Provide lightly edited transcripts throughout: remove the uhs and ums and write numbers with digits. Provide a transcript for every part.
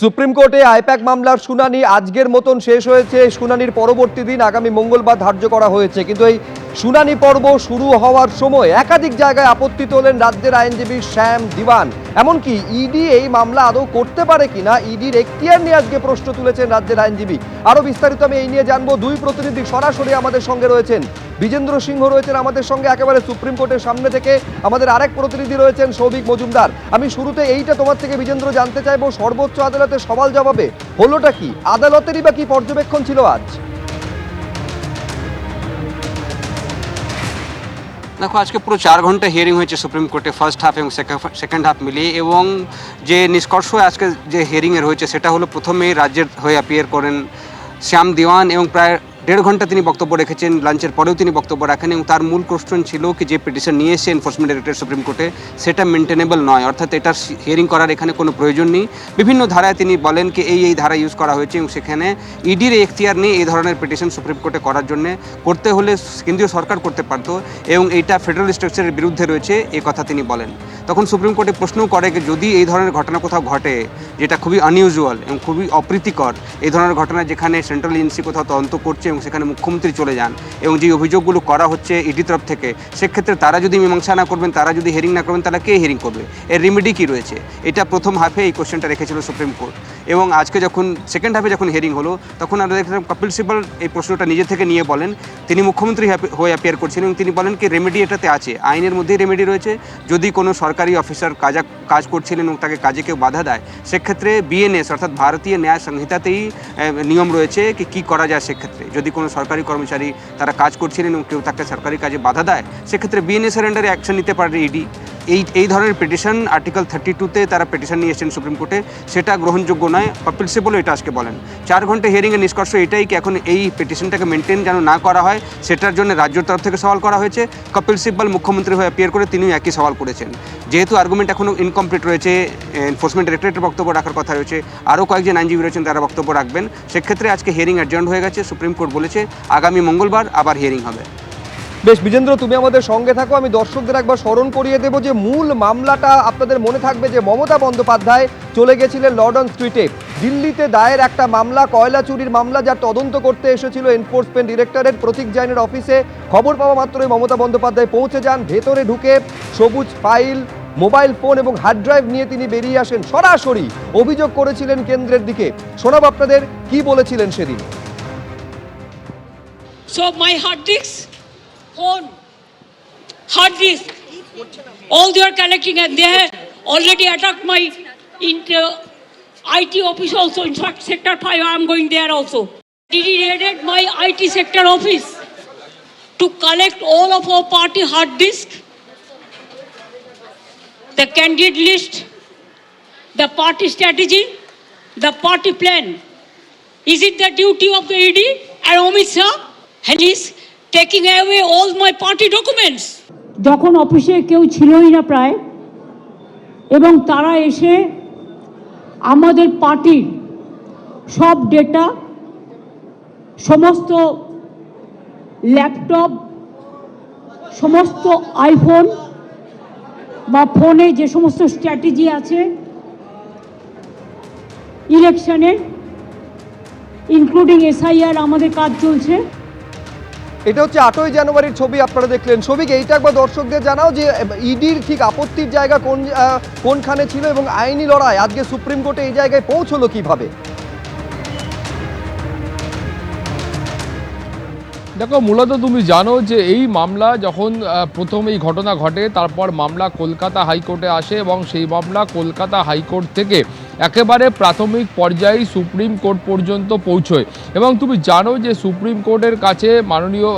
Supreme কোর্টে I-PAC মামলার শুনানি আজকের মতন শেষ হয়েছে। শুনানির পরবর্তী দিন আগামী মঙ্গলবার ধার্য করা হয়েছে, কিন্তু এই শুনানি পর্ব শুরু হওয়ার সময় একাধিক জায়গায় আপত্তি তোলেন রাজ্যের আইনজীবী শ্যাম দিওয়ান। এমনকি ইডি এই মামলা আদৌ করতে পারে কিনা ইডির এখতিয়ার নিয়ে আজকে প্রশ্ন তুলেছেন রাজ্যের আইনজীবী। আরো বিস্তারিত আমি এই নিয়ে জানবো। দুই প্রতিনিধি সরাসরি আমাদের সঙ্গে রয়েছেন। বিজেন্দ্র সিংহ রয়েছেন আমাদের সঙ্গে একেবারে সুপ্রিম কোর্টের সামনে থেকে, আমাদের আরেক প্রতিনিধি রয়েছেন সৌভিক মজুমদার। আমি শুরুতে এইটা তোমার থেকে বিজেন্দ্র জানতে চাইবো, সর্বোচ্চ আদালতের সওয়াল জবাবে হলোটা কি, আদালতেরই বা কি পর্যবেক্ষণ ছিল আজ? দেখো, আজকে পুরো 4 ঘন্টা হিয়ারিং হয়েছে সুপ্রিম কোর্টে, ফার্স্ট হাফ এবং সেকেন্ড হাফ মিলিয়ে। এবং যে নিষ্কর্ষ আজকে যে হিয়ারিংয়ের হয়েছে সেটা হলো, প্রথমেই রাজ্যের হয়ে অ্যাপিয়ার করেন শ্যাম দিওয়ান এবং প্রায় 1.5 ঘন্টা তিনি বক্তব্য রেখেছেন। লাঞ্চের পরেও তিনি বক্তব্য রাখেন এবং তার মূল কোশ্চেন ছিল কি যে পিটিশন নিয়ে এসে এনফোর্সমেন্ট ডাইরেক্টরেট সুপ্রিম কোর্টে সেটা মেনটেনেবল নয়, অর্থাৎ এটার হিয়ারিং করার এখানে কোনো প্রয়োজন নেই। বিভিন্ন ধারায় তিনি বলেন কি এই ধারা ইউজ করা হয়েছে এবং সেখানে ইডির এখতিয়ার নেই এই ধরনের পিটিশন সুপ্রিম কোর্টে করার জন্য। করতে হলে কেন্দ্রীয় সরকার করতে পারতো এবং এইটা ফেডারেল স্ট্রাকচারের বিরুদ্ধে রয়েছে এই কথা তিনি বলেন। তখন সুপ্রিম কোর্টে প্রশ্নও করে যে যদি এই ধরনের ঘটনা কোথাও ঘটে যেটা খুবই আনইউজুয়াল এবং খুবই অপ্রীতিকর, এই ধরনের ঘটনা যেখানে সেন্ট্রাল এজেন্সি কোথাও তদন্ত করছে এবং সেখানে মুখ্যমন্ত্রী চলে যান এবং যে অভিযোগগুলো করা হচ্ছে ইডি তরফ থেকে, সেক্ষেত্রে তারা যদি মীমাংসা না করবেন, তারা যদি হিয়ারিং না করবেন, তারা কে হিয়ারিং করবে? এর রেমেডি কী রয়েছে? এটা প্রথম হাফে এই কোশ্চেনটা রেখেছিল সুপ্রিম কোর্ট। এবং আজকে যখন সেকেন্ড হাফে যখন হিয়ারিং হলো তখন আমরা দেখলাম কপিল সিব্বল এই প্রশ্নটা নিজে থেকে নিয়ে বলেন। তিনি মুখ্যমন্ত্রী হয়ে অ্যাপিয়ার করছেন এবং তিনি বলেন কি রেমেডি এটাতে আছে, আইনের মধ্যেই রেমেডি রয়েছে। যদি কোনো সরকারি অফিসার কাজ করছিলেন এবং তাকে কাজে কেউ বাধা দেয়, সেক্ষেত্রে বিএনএস অর্থাৎ ভারতীয় ন্যায় সংহিতাতেই নিয়ম রয়েছে কি কী করা যায়। সেক্ষেত্রে যদি কোনো সরকারি কর্মচারী তারা কাজ করছিলেন এবং কেউ তাকে সরকারি কাজে বাধা দেয়, সেক্ষেত্রে বিএনএসের আন্ডারে অ্যাকশন নিতে পারে ইডি। এই ধরনের পিটিশন আর্টিকেল 32-তে তারা পিটিশন নিয়ে এসেছেন সুপ্রিম কোর্টে, সেটা গ্রহণযোগ্য নয়। কপিল সিব্বল এটা আজকে বলেন। 4 ঘন্টা হিয়ারিংয়ের নিষ্কর্ষ এটাই কি এখন এই পিটিশনটাকে মেনটেন যেন না করা হয়, সেটার জন্য রাজ্যের তরফ থেকে সওয়াল করা হয়েছে। কপিল সিব্বল মুখ্যমন্ত্রী হয়ে অ্যাপিয়ার করে তিনিও একই সওয়াল করেছেন। যেহেতু আর্গুমেন্ট এখনও ইনকমপ্লিট রয়েছে, এনফোর্সমেন্ট ডাইরেক্টরেটের বক্তব্য রাখার কথা রয়েছে, আরও কয়েকজন আইনজীবী রয়েছেন তারা বক্তব্য রাখবেন। সেক্ষেত্রে আজকে হিয়ারিং অ্যাডজার্ন হয়ে গেছে। সুপ্রিম কোর্ট বলেছে আগামী মঙ্গলবার আবার হিয়ারিং হবে। বেশ বিজেন্দ্র, তুমি আমাদের সঙ্গে থাকো। আমি দর্শকদের একবার স্মরণ করিয়ে দেবো যে মূল মামলাটা আপনাদের মনে থাকবে যে মমতা বন্দ্যোপাধ্যায় চলে গেছিলেন লর্ডন স্ট্রিটে। দিল্লিতে দায়ের একটা মামলা, কয়লা চুরির মামলা, যার তদন্ত করতে এসেছিল এনফোর্সমেন্ট ডিরেক্টরেট প্রতীক জৈনের অফিসে। খবর পাওয়া মাত্রই মমতা বন্দ্যোপাধ্যায় পৌঁছে যান। ভেতরে ঢুকে সবুজ ফাইল, মোবাইল ফোন এবং হার্ড ড্রাইভ নিয়ে তিনি বেরিয়ে আসেন। সরাসরি অভিযোগ করেছিলেন কেন্দ্রের দিকে। শোনাব আপনাদের কি বলেছিলেন সেদিন। So my hard disk, phone, hard disk, all they are collecting, and they have already attacked my IT office also. In fact, sector 5, I am going there also. They raided my IT sector office to collect all of our party hard disk, the candidate list, the party strategy, the party plan. Is it the duty of the ED and Amit Shah? And he's taking away all my party documents. যখন অফিসে কেউ ছিলই না প্রায়, এবং তারা এসে আমাদের পার্টির সব ডেটা, সমস্ত ল্যাপটপ, সমস্ত আইফোন বা ফোনে যে সমস্ত স্ট্র্যাটেজি আছে ইলেকশনের, ইনক্লুডিং SIR, আমাদের কাজ চলছে। এটা হচ্ছে 8ই জানুয়ারির ছবি আপনারা দেখলেন। ছবিকে এইটা একবার দর্শকদের জানাও যে ইডির ঠিক আপত্তির জায়গা কোনখানে ছিল এবং আইনি লড়াই আজকে সুপ্রিম কোর্টে এই জায়গায় পৌঁছলো কিভাবে। দেখো, মূলত তুমি জানো যে এই মামলা যখন প্রথম এই ঘটনা ঘটে, তারপর মামলা কলকাতা হাইকোর্টে আসে এবং সেই মামলা কলকাতা হাইকোর্ট থেকে একেবারে প্রাথমিক পর্যায়ে সুপ্রিম কোর্ট পর্যন্ত পৌঁছয়। এবং তুমি জানো যে সুপ্রিম কোর্টের কাছে মাননীয়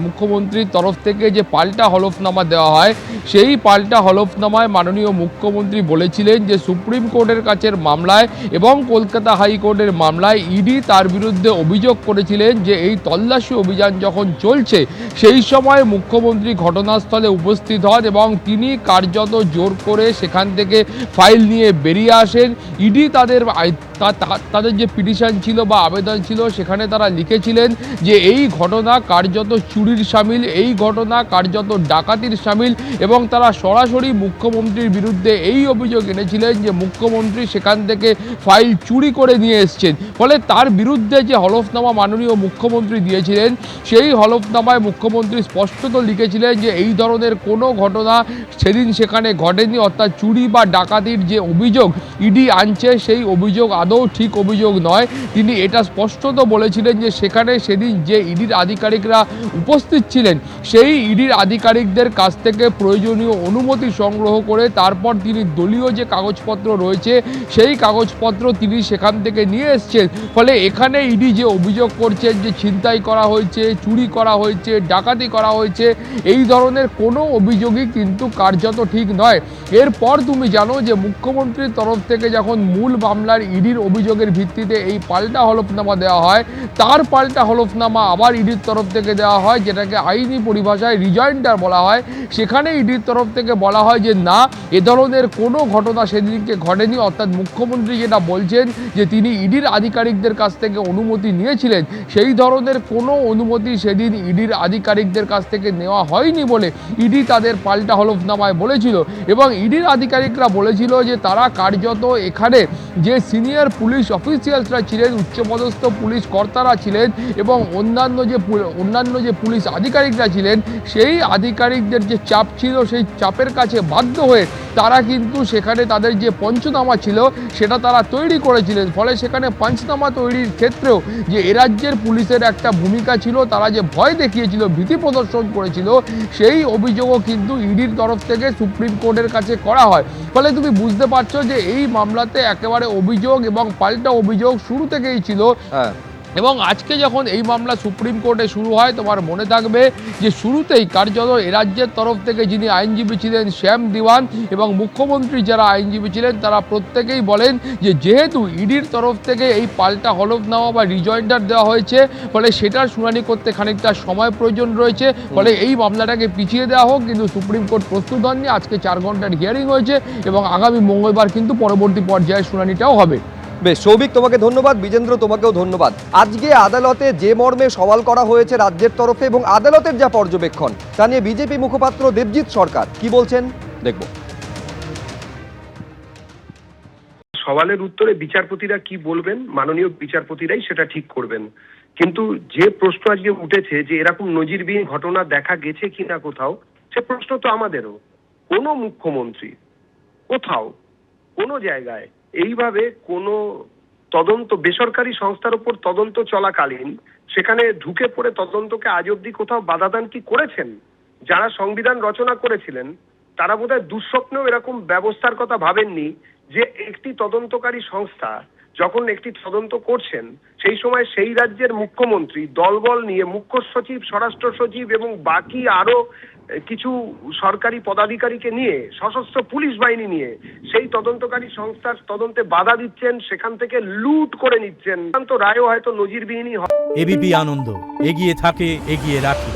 মুখ্যমন্ত্রীর তরফ থেকে যে পাল্টা হলফনামা দেওয়া হয়, সেই পাল্টা হলফনামায় মাননীয় মুখ্যমন্ত্রী বলেছিলেন যে সুপ্রিম কোর্টের কাছের মামলায় এবং কলকাতা হাইকোর্টের মামলায় ইডি তার বিরুদ্ধে অভিযোগ করেছিলেন যে এই তল্লাশি অভিযান যখন চলছে সেই সময় মুখ্যমন্ত্রী ঘটনাস্থলে উপস্থিত হন এবং তিনি কার্যত জোর করে সেখান থেকে ফাইল নিয়ে বেরিয়ে আসেন। ইডি তাদের যে পিটিশন ছিল বা আবেদন ছিল সেখানে তারা লিখেছিলেন যে এই ঘটনা কার্যত চুরির সামিল, এই ঘটনা কার্যত ডাকাতির সামিল, এবং তারা সরাসরি মুখ্যমন্ত্রীর বিরুদ্ধে এই অভিযোগ এনেছিলেন যে মুখ্যমন্ত্রী সেখান থেকে ফাইল চুরি করে নিয়ে এসছেন। ফলে তার বিরুদ্ধে যে হলফনামা মাননীয় মুখ্যমন্ত্রী দিয়েছিলেন সেই হলফনামায় মুখ্যমন্ত্রী স্পষ্টত লিখেছিলেন যে এই ধরনের কোনো ঘটনা সেদিন সেখানে ঘটেনি, অর্থাৎ চুরি বা ডাকাতির যে অভিযোগ ইডি আনছে সেই অভিযোগ আদৌ ঠিক অভিযোগ নয়। তিনি এটা স্পষ্টত বলেছিলেন যে সেখানে সেদিন যে ইডির আধিকারিকরা উপস্থিত ছিলেন সেই ইডির আধিকারিকদের কাছ থেকে প্রয়োজনীয় অনুমতি সংগ্রহ করে তারপর তিনি দলীয় যে কাগজপত্র রয়েছে সেই কাগজপত্র তিনি সেখান থেকে নিয়ে এসছেন। ফলে এখানে ইডি যে অভিযোগ করছেন যে ছিনতাই করা হয়েছে, চুরি করা হয়েছে, ডাকাতি করা হয়েছে, এই ধরনের কোনো অভিযোগই কিন্তু কার্যত ঠিক নয়। এরপর তুমি জানো যে মুখ্যমন্ত্রীর তরফ থেকে যখন মূল মামলার ইডির অভিযোগের ভিত্তিতে এই পাল্টা হলফনামা দেওয়া হয়, তার পাল্টা হলফনামা আবার ইডির তরফ থেকে দেওয়া হয়, যেটাকে আইনি পরিভাষায় রিজয়েন্ডার বলা হয়। সেখানে ইডির তরফ থেকে বলা হয় যে না, এ ধরনের কোনো ঘটনা সেদিনকে ঘটেনি, অর্থাৎ মুখ্যমন্ত্রী যেটা বলছেন যে তিনি ইডির আধিকারিকদের কাছ থেকে অনুমতি নিয়েছিলেন, সেই ধরনের কোনো অনুমতি সেদিন ইডির আধিকারিকদের কাছ থেকে নেওয়া হয়নি বলে ইডি তাদের পাল্টা হলফনামায় বলেছিল। এবং ইডির আধিকারিকরা বলেছিল যে তারা কার্যত এখানে যে সিনিয়র পুলিশ অফিসিয়ালসরা ছিলেন, উচ্চপদস্থ পুলিশ কর্তারা ছিলেন এবং অন্যান্য যে পুলিশ আধিকারিকরা ছিলেন, সেই আধিকারিকদের যে চাপ ছিল সেই চাপের কাছে বাধ্য হয়ে তারা কিন্তু সেখানে তাদের যে পঞ্চনামা ছিল সেটা তারা তৈরি করেছিলেন। ফলে সেখানে পঞ্চনামা তৈরির ক্ষেত্রেও যে এ রাজ্যের পুলিশের একটা ভূমিকা ছিল, তারা যে ভয় দেখিয়েছিল, ভীতি প্রদর্শন করেছিল, সেই অভিযোগও কিন্তু ইডির তরফ থেকে সুপ্রিম কোর্টের কাছে করা হয়। ফলে তুমি বুঝতে পারছো যে এই মামলাতে একেবারে অভিযোগ এবং পাল্টা অভিযোগ শুরু থেকেই ছিল। এবং আজকে যখন এই মামলা সুপ্রিম কোর্টে শুরু হয়, তোমার মনে থাকবে যে শুরুতেই কার্যত এ রাজ্যের তরফ থেকে যিনি আইনজীবী ছিলেন শ্যাম দিওয়ান এবং মুখ্যমন্ত্রী যারা আইনজীবী ছিলেন তারা প্রত্যেকেই বলেন যে যেহেতু ইডির তরফ থেকে এই পাল্টা হলফনামা বা রিজয়েন্ডার দেওয়া হয়েছে, ফলে সেটার শুনানি করতে খানিকটা সময় প্রয়োজন রয়েছে, ফলে এই মামলাটাকে পিছিয়ে দেওয়া হোক। কিন্তু সুপ্রিম কোর্ট প্রস্তুত হননি। আজকে 4 ঘন্টার হিয়ারিং হয়েছে এবং আগামী মঙ্গলবার কিন্তু পরবর্তী পর্যায়ে শুনানিটাও হবে। বেশ, সৌভিক তোমাকে ধন্যবাদ, বিজেন্দ্র তোমাকেও ধন্যবাদ। আজকে আদালতে যে মর্মে সওয়াল করা হয়েছে রাজ্যের তরফে এবং আদালতের যা পর্যবেক্ষণ তা নিয়ে বিজেপি মুখপাত্র দেবজিৎ সরকার কি বলছেন দেখব। সওয়ালের উত্তরে বিচারপতিরা কি বলবেন, মাননীয় বিচারপতিরাই সেটা ঠিক করবেন। কিন্তু যে প্রশ্ন আজকে উঠেছে যে এরকম নজিরবিহীন ঘটনা দেখা গেছে কিনা কোথাও, সে প্রশ্ন তো আমাদেরও। কোনো মুখ্যমন্ত্রী কোথাও কোনো জায়গায় এইভাবে কোনো তদন্ত বেসরকারি সংস্থার উপর তদন্ত চলাকালীন সেখানে ঢুকে পড়ে তদন্তকে আজ অব্দি কোথাও বাধাদান কি করেছেন? যারা সংবিধান রচনা করেছিলেন তারা বোধহয় দুঃস্বপ্নেও এরকম ব্যবস্থার কথা ভাবেননি যে একটি তদন্তকারী সংস্থা যখন একটি তদন্ত করছেন সেই সময় সেই রাজ্যের মুখ্যমন্ত্রী দলবল নিয়ে মুখ্য সচিব, স্বরাষ্ট্র সচিব এবং বাকি আরো কিছু সরকারি পদাধিকারীকে নিয়ে, সশস্ত্র পুলিশ বাহিনী নিয়ে সেই তদন্তকারী সংস্থার তদন্তে বাধা দিচ্ছেন, সেখান থেকে লুট করে নিচ্ছেন। তো রায়ও হয়তো নজিরবিহীনই হয়। এবিপি আনন্দ এগিয়ে থাকে, এগিয়ে রাখে।